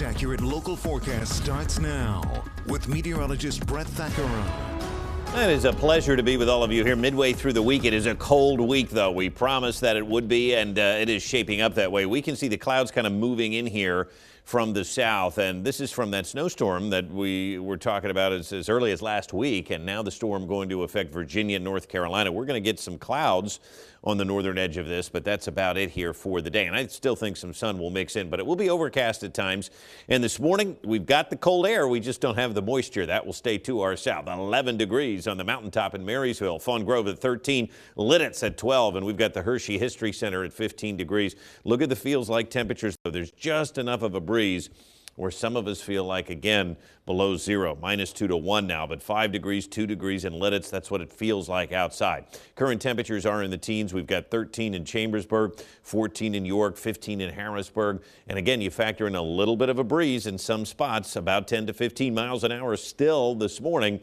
Accurate local forecast starts now with meteorologist Brett Thackeray. It is a pleasure to be with all of you here midway through the week. It is a cold week, though. We promised that it would be, and it is shaping up that way. We can see the clouds kind of moving in here from the south, and this is from that snowstorm that we were talking about as early as last week, and now the storm going to affect Virginia and North Carolina. We're going to get some clouds on the northern edge of this, but that's about it here for the day. And I still think some sun will mix in, but it will be overcast at times. And this morning, we've got the cold air. We just don't have the moisture. That will stay to our south. 11 degrees on the mountaintop in Marysville. Fawn Grove at 13. Lidditz at 12. And we've got the Hershey History Center at 15 degrees. Look at the feels like temperatures, though. There's just enough of a breeze where some of us feel like, again, below zero, -2 to 1 now, but 5 degrees, 2 degrees in Lidditz. That's what it feels like outside. Current temperatures are in the teens. We've got 13 in Chambersburg, 14 in York, 15 in Harrisburg. And again, you factor in a little bit of a breeze in some spots, about 10 to 15 miles an hour still this morning.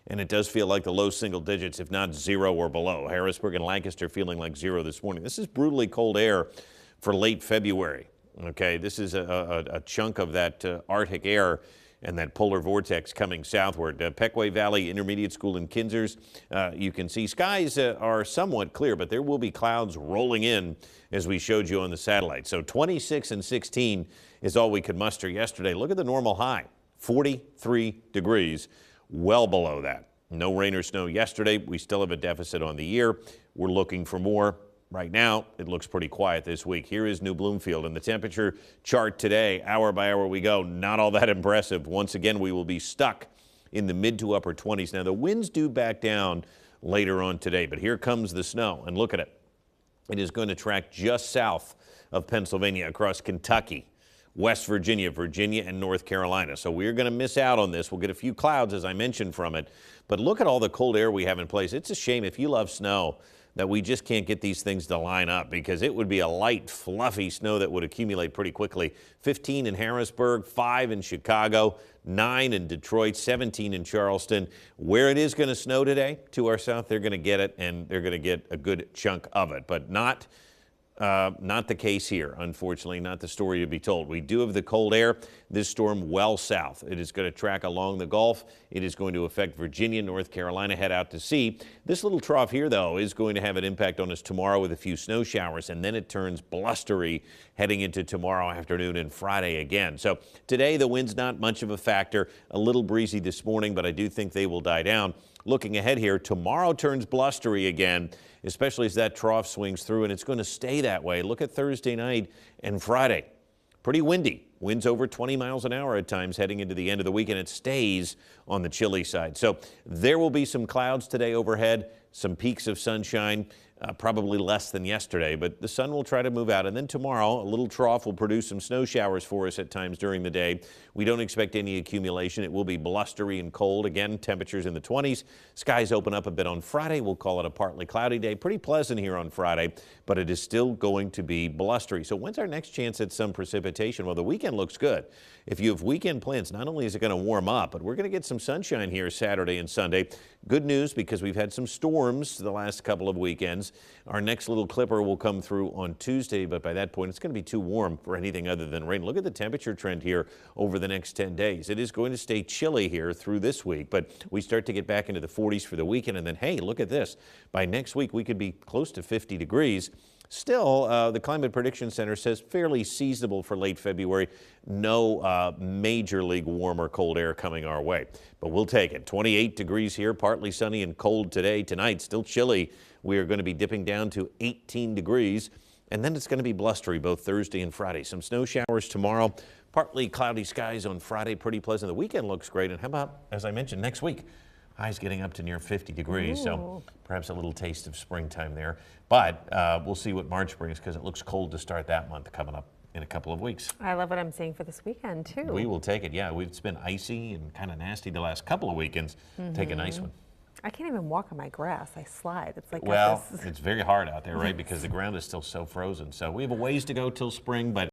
And it does feel like the low single digits, if not zero or below. Harrisburg and Lancaster feeling like zero this morning. This is brutally cold air for late February. Okay, this is a chunk of that Arctic air and that polar vortex coming southward. Pequea Valley Intermediate School in Kinzers, you can see skies are somewhat clear, but there will be clouds rolling in as we showed you on the satellite. So 26 and 16 is all we could muster yesterday. Look at the normal high, 43 degrees, well below that. No rain or snow yesterday. We still have a deficit on the year. We're looking for more. Right now, it looks pretty quiet this week. Here is New Bloomfield, and the temperature chart today, hour by hour we go, not all that impressive. Once again, we will be stuck in the mid to upper 20s. Now, the winds do back down later on today, but here comes the snow, and look at it. It is going to track just south of Pennsylvania across Kentucky, West Virginia, Virginia, and North Carolina. So we're going to miss out on this. We'll get a few clouds, as I mentioned, from it. But look at all the cold air we have in place. It's a shame if you love snow that we just can't get these things to line up, because it would be a light, fluffy snow that would accumulate pretty quickly. 15 in Harrisburg, 5 in Chicago, 9 in Detroit, 17 in Charleston. Where it is going to snow today to our south, they're going to get it, and they're going to get a good chunk of it, but not the case here, unfortunately, not the story to be told. We do have the cold air. This storm well south. It is going to track along the Gulf. It is going to affect Virginia, North Carolina, head out to sea. This little trough here, though, is going to have an impact on us tomorrow with a few snow showers, and then it turns blustery heading into tomorrow afternoon and Friday again. So today, the wind's not much of a factor. A little breezy this morning, but I do think they will die down. Looking ahead here, tomorrow turns blustery again, especially as that trough swings through, and it's going to stay that way. Look at Thursday night and Friday. Pretty windy. Winds over 20 miles an hour at times heading into the end of the week, and it stays on the chilly side. So there will be some clouds today overhead, some peaks of sunshine, probably less than yesterday, but the sun will try to move out. And then tomorrow, a little trough will produce some snow showers for us at times during the day. We don't expect any accumulation. It will be blustery and cold. Again, temperatures in the 20s. Skies open up a bit on Friday. We'll call it a partly cloudy day. Pretty pleasant here on Friday, but it is still going to be blustery. So when's our next chance at some precipitation? Well, the weekend looks good. If you have weekend plans, not only is it going to warm up, but we're going to get some sunshine here Saturday and Sunday. Good news, because we've had some storms the last couple of weekends. Our next little clipper will come through on Tuesday, but by that point, it's going to be too warm for anything other than rain. Look at the temperature trend here over the next 10 days. It is going to stay chilly here through this week, but we start to get back into the 40s for the weekend, and then, hey, look at this. By next week, we could be close to 50 degrees. Still, the Climate Prediction Center says fairly seasonable for late February. No major league warm or cold air coming our way, but we'll take it. 28 degrees here, partly sunny and cold today. Tonight, still chilly. We are going to be dipping down to 18 degrees, and then it's going to be blustery both Thursday and Friday. Some snow showers tomorrow, partly cloudy skies on Friday, pretty pleasant. The weekend looks great, and how about, as I mentioned, next week? Highs getting up to near 50 degrees, Ooh. So perhaps a little taste of springtime there. But we'll see what March brings, because it looks cold to start that month coming up in a couple of weeks. I love what I'm seeing for this weekend, too. We will take it, yeah. It's been icy and kind of nasty the last couple of weekends. Take a nice one. I can't even walk on my grass. I slide. It's like Well, it's very hard out there, right? Because the ground is still so frozen. So we have a ways to go till spring, but